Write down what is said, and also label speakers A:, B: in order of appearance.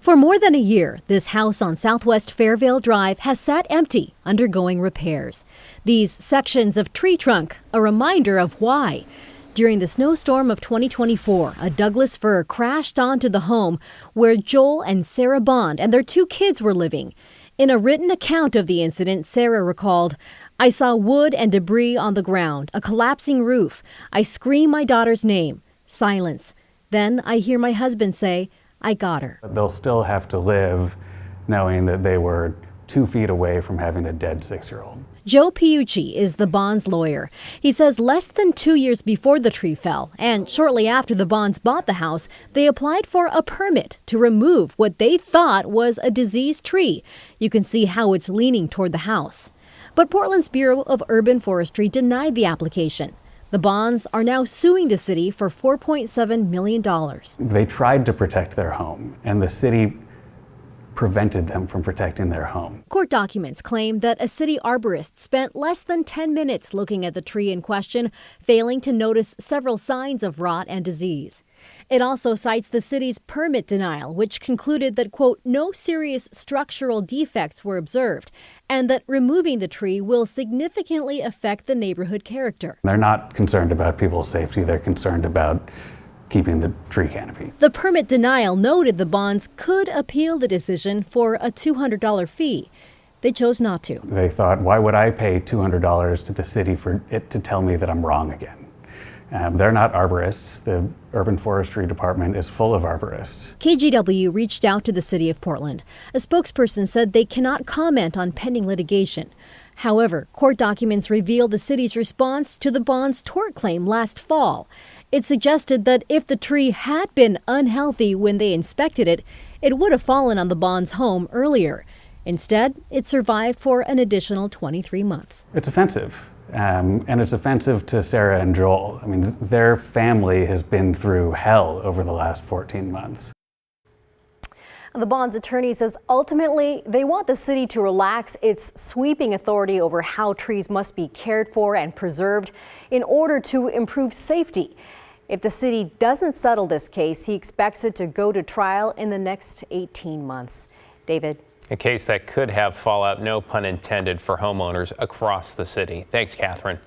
A: For more than a year, this house on Southwest Fairvale Drive has sat empty, undergoing repairs. These sections of tree trunk, a reminder of why. During the snowstorm of 2024, a Douglas fir crashed onto the home where Joel and Sarah Bond and their 2 kids were living. In a written account of the incident, Sarah recalled, "I saw wood and debris on the ground, a collapsing roof. I scream my daughter's name. Silence. Then I hear my husband say, 'I got her.'"
B: They'll still have to live knowing that they were 2 feet away from having a dead 6-year-old.
A: Joe Piucci is the Bonds lawyer. He says less than 2 years before the tree fell, and shortly after the Bonds bought the house, they applied for a permit to remove what they thought was a diseased tree. You can see how it's leaning toward the house. But Portland's Bureau of Urban Forestry denied the application. The Bonds are now suing the city for $4.7 million.
B: They tried to protect their home, and the city prevented them from protecting their home.
A: Court documents claim that a city arborist spent less than 10 minutes looking at the tree in question, failing to notice several signs of rot and disease. It also cites the city's permit denial, which concluded that, quote, "no serious structural defects were observed," and that removing the tree will significantly affect the neighborhood character.
B: They're not concerned about people's safety, they're concerned about keeping the tree canopy.
A: The permit denial noted the Bonds could appeal the decision for a $200 fee. They chose not to.
B: They thought, why would I pay $200 to the city for it to tell me that I'm wrong again? They're not arborists. The Urban Forestry Department is full of arborists.
A: KGW reached out to the city of Portland. A spokesperson said they cannot comment on pending litigation. However, court documents reveal the city's response to the Bonds' tort claim last fall. It suggested that if the tree had been unhealthy when they inspected it, it would have fallen on the Bonds' home earlier. Instead, it survived for an additional 23 months.
B: It's offensive. And it's offensive to Sarah and Joel. I mean, their family has been through hell over the last 14 months.
A: The Bonds attorney says ultimately they want the city to relax its sweeping authority over how trees must be cared for and preserved in order to improve safety. If the city doesn't settle this case, he expects it to go to trial in the next 18 months. David.
C: A case that could have fallout, no pun intended, for homeowners across the city. Thanks, Catherine.